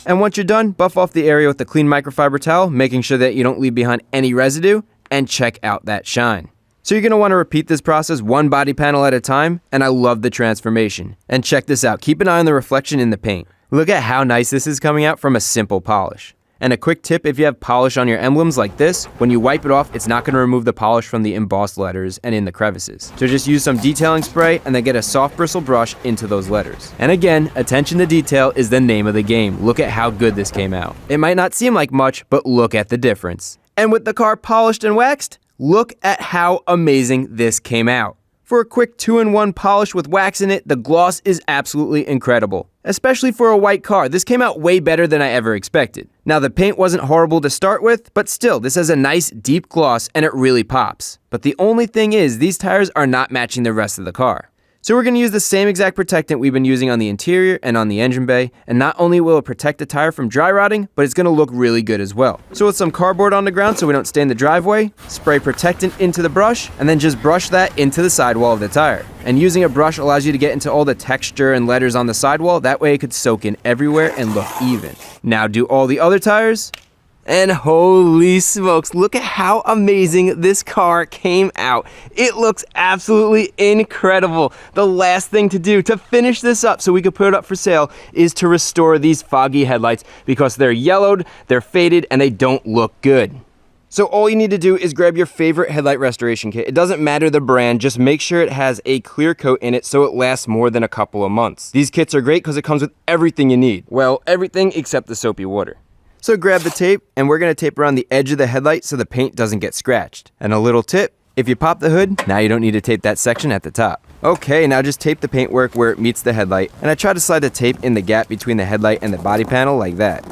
And once you're done, buff off the area with a clean microfiber towel, making sure that you don't leave behind any residue, and check out that shine. So you're going to want to repeat this process one body panel at a time, and I love the transformation. And check this out, keep an eye on the reflection in the paint. Look at how nice this is coming out from a simple polish. And a quick tip, if you have polish on your emblems like this, when you wipe it off, it's not going to remove the polish from the embossed letters and in the crevices. So just use some detailing spray and then get a soft bristle brush into those letters. And again, attention to detail is the name of the game. Look at how good this came out. It might not seem like much, but look at the difference. And with the car polished and waxed, look at how amazing this came out. For a quick 2-in-1 polish with wax in it, the gloss is absolutely incredible. Especially for a white car, this came out way better than I ever expected. Now the paint wasn't horrible to start with, but still, this has a nice deep gloss and it really pops. But the only thing is, these tires are not matching the rest of the car. So we're going to use the same exact protectant we've been using on the interior and on the engine bay, and not only will it protect the tire from dry rotting, but it's going to look really good as well. So with some cardboard on the ground so we don't stain the driveway, spray protectant into the brush, and then just brush that into the sidewall of the tire. And using a brush allows you to get into all the texture and letters on the sidewall, that way it could soak in everywhere and look even. Now do all the other tires. And holy smokes, look at how amazing this car came out. It looks absolutely incredible. The last thing to do to finish this up so we could put it up for sale is to restore these foggy headlights because they're yellowed, they're faded, and they don't look good. So all you need to do is grab your favorite headlight restoration kit. It doesn't matter the brand, just make sure it has a clear coat in it so it lasts more than a couple of months. These kits are great because it comes with everything you need. Well, everything except the soapy water. So grab the tape, and we're going to tape around the edge of the headlight so the paint doesn't get scratched. And a little tip, if you pop the hood, now you don't need to tape that section at the top. Okay, now just tape the paintwork where it meets the headlight, and I try to slide the tape in the gap between the headlight and the body panel like that.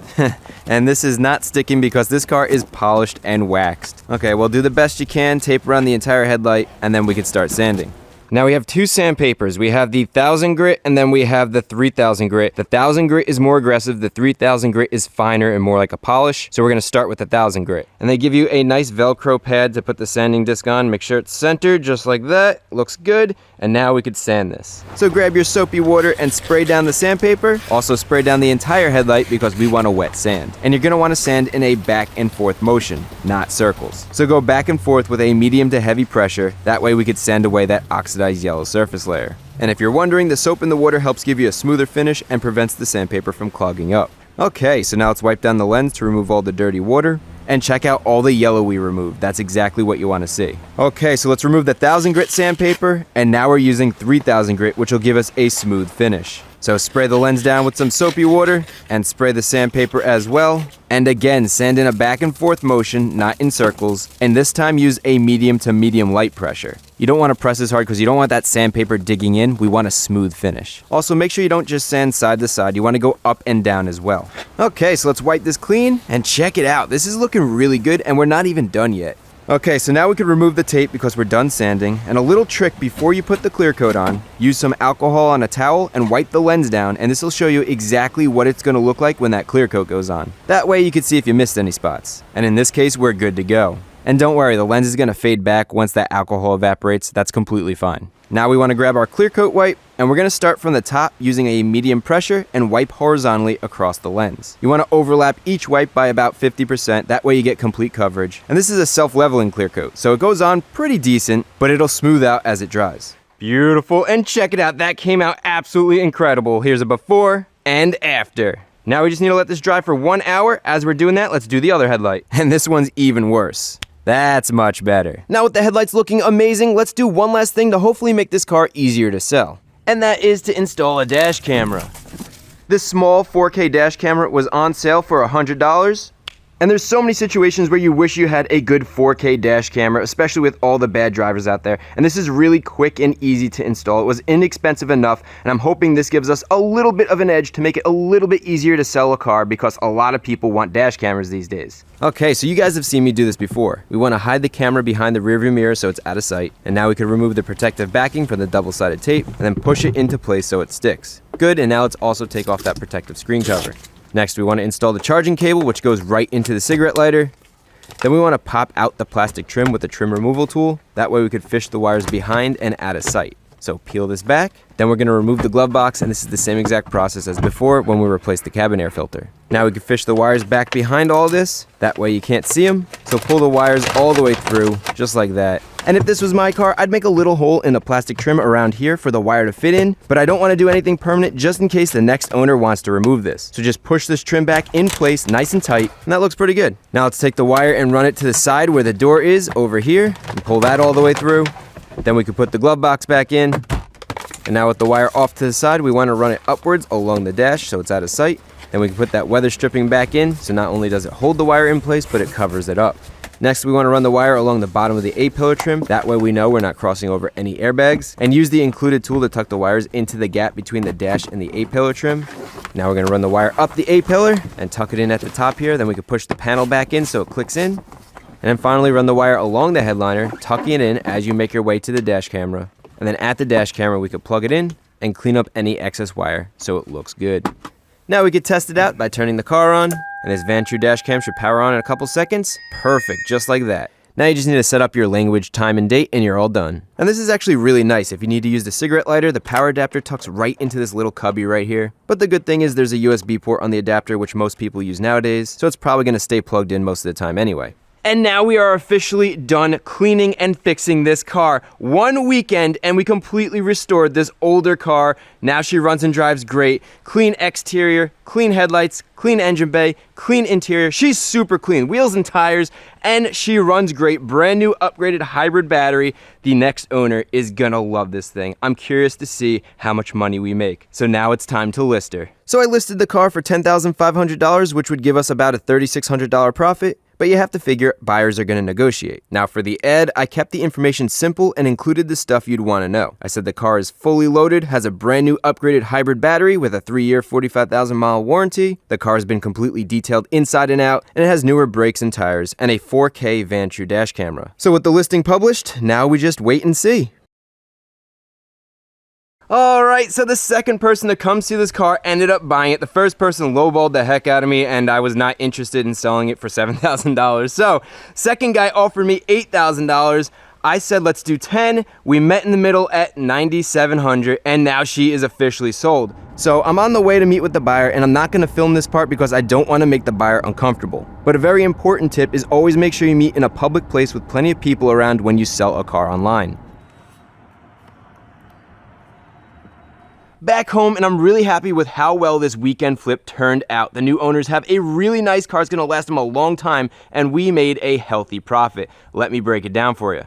And this is not sticking because this car is polished and waxed. Okay, well do the best you can, tape around the entire headlight, and then we can start sanding. Now we have two sandpapers. We have the 1000 grit and then we have the 3000 grit. The 1000 grit is more aggressive. The 3000 grit is finer and more like a polish. So we're going to start with the 1000 grit. And they give you a nice Velcro pad to put the sanding disc on. Make sure it's centered just like that. Looks good. And now we could sand this. So grab your soapy water and spray down the sandpaper. Also spray down the entire headlight because we want a wet sand. And you're going to want to sand in a back and forth motion, not circles. So go back and forth with a medium to heavy pressure. That way we could sand away that oxidized yellow surface layer. And if you're wondering, the soap in the water helps give you a smoother finish and prevents the sandpaper from clogging up. Okay, so now let's wipe down the lens to remove all the dirty water. And check out all the yellow we removed. That's exactly what you want to see. Okay, so let's remove the 1000 grit sandpaper, and now we're using 3000 grit, which will give us a smooth finish. So spray the lens down with some soapy water, and spray the sandpaper as well. And again, sand in a back and forth motion, not in circles, and this time use a medium to medium light pressure. You don't want to press as hard because you don't want that sandpaper digging in. We want a smooth finish. Also, make sure you don't just sand side to side. You want to go up and down as well. Okay, so let's wipe this clean and check it out. This is looking really good and we're not even done yet. Okay, so now we can remove the tape because we're done sanding. And a little trick before you put the clear coat on, use some alcohol on a towel and wipe the lens down, and this will show you exactly what it's going to look like when that clear coat goes on. That way you can see if you missed any spots. And in this case, we're good to go. And don't worry, the lens is going to fade back once that alcohol evaporates. That's completely fine. Now we want to grab our clear coat wipe, and we're going to start from the top using a medium pressure and wipe horizontally across the lens. You want to overlap each wipe by about 50%, that way you get complete coverage. And this is a self-leveling clear coat, so it goes on pretty decent, but it'll smooth out as it dries. Beautiful, and check it out, that came out absolutely incredible. Here's a before and after. Now we just need to let this dry for 1 hour. As we're doing that, let's do the other headlight. And this one's even worse. That's much better. Now with the headlights looking amazing, let's do one last thing to hopefully make this car easier to sell. And that is to install a dash camera. This small 4K dash camera was on sale for $100. And there's so many situations where you wish you had a good 4K dash camera, especially with all the bad drivers out there. And this is really quick and easy to install. It was inexpensive enough, and I'm hoping this gives us a little bit of an edge to make it a little bit easier to sell a car, because a lot of people want dash cameras these days. Okay, so you guys have seen me do this before. We want to hide the camera behind the rearview mirror so it's out of sight. And now we can remove the protective backing from the double-sided tape and then push it into place so it sticks. Good, and now let's also take off that protective screen cover. Next, we want to install the charging cable, which goes right into the cigarette lighter. Then we want to pop out the plastic trim with the trim removal tool. That way we could fish the wires behind and out of sight. So peel this back. Then we're going to remove the glove box, and this is the same exact process as before when we replaced the cabin air filter. Now we can fish the wires back behind all this. That way you can't see them. So pull the wires all the way through, just like that. And if this was my car, I'd make a little hole in the plastic trim around here for the wire to fit in, but I don't want to do anything permanent just in case the next owner wants to remove this. So just push this trim back in place nice and tight, and that looks pretty good. Now let's take the wire and run it to the side where the door is over here, and pull that all the way through. Then we can put the glove box back in. And now with the wire off to the side, we want to run it upwards along the dash so it's out of sight. Then we can put that weather stripping back in, so not only does it hold the wire in place, but it covers it up. Next, we want to run the wire along the bottom of the A-pillar trim. That way we know we're not crossing over any airbags. And use the included tool to tuck the wires into the gap between the dash and the A-pillar trim. Now we're going to run the wire up the A-pillar and tuck it in at the top here. Then we can push the panel back in so it clicks in. And then finally run the wire along the headliner, tucking it in as you make your way to the dash camera. And then at the dash camera, we could plug it in and clean up any excess wire so it looks good. Now we could test it out by turning the car on, and this Vantrue dash cam should power on in a couple seconds. Perfect, just like that. Now you just need to set up your language, time, and date, and you're all done. And this is actually really nice. If you need to use the cigarette lighter, the power adapter tucks right into this little cubby right here. But the good thing is there's a USB port on the adapter, which most people use nowadays, so it's probably going to stay plugged in most of the time anyway. And now we are officially done cleaning and fixing this car. One weekend and we completely restored this older car. Now she runs and drives great. Clean exterior, clean headlights, clean engine bay, clean interior. She's super clean, wheels and tires, and she runs great. Brand new upgraded hybrid battery. The next owner is gonna love this thing. I'm curious to see how much money we make. So now it's time to list her. So I listed the car for $10,500, which would give us about a $3,600 profit. But you have to figure buyers are going to negotiate. Now for the ad, I kept the information simple and included the stuff you'd want to know. I said the car is fully loaded, has a brand new upgraded hybrid battery with a 3-year, 45,000-mile warranty. The car has been completely detailed inside and out, and it has newer brakes and tires, and a 4K Vantrue dash camera. So with the listing published, now we just wait and see. Alright, so the second person to come see this car ended up buying it. The first person lowballed the heck out of me, and I was not interested in selling it for $7,000. So, second guy offered me $8,000. I said let's do 10. We met in the middle at $9,700, and now she is officially sold. So I'm on the way to meet with the buyer, and I'm not going to film this part because I don't want to make the buyer uncomfortable. But a very important tip is always make sure you meet in a public place with plenty of people around when you sell a car online. Back home, and I'm really happy with how well this weekend flip turned out. The new owners have a really nice car. It's going to last them a long time, and we made a healthy profit. Let me break it down for you.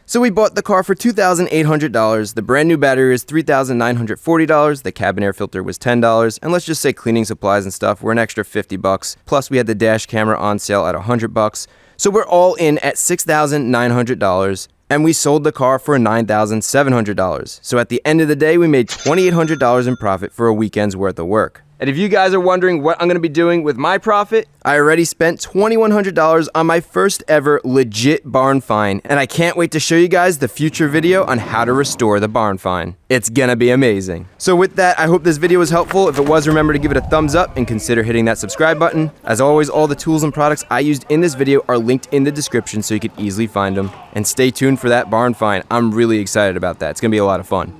So we bought the car for $2,800. The brand new battery is $3,940. The cabin air filter was $10. And let's just say cleaning supplies and stuff were an extra $50. Plus we had the dash camera on sale at $100. So we're all in at $6,900. And we sold the car for $9,700. So at the end of the day, we made $2,800 in profit for a weekend's worth of work. And if you guys are wondering what I'm going to be doing with my profit, I already spent $2,100 on my first ever legit barn find. And I can't wait to show you guys the future video on how to restore the barn find. It's gonna be amazing. So with that, I hope this video was helpful. If it was, remember to give it a thumbs up and consider hitting that subscribe button. As always, all the tools and products I used in this video are linked in the description so you can easily find them. And stay tuned for that barn find. I'm really excited about that. It's gonna be a lot of fun.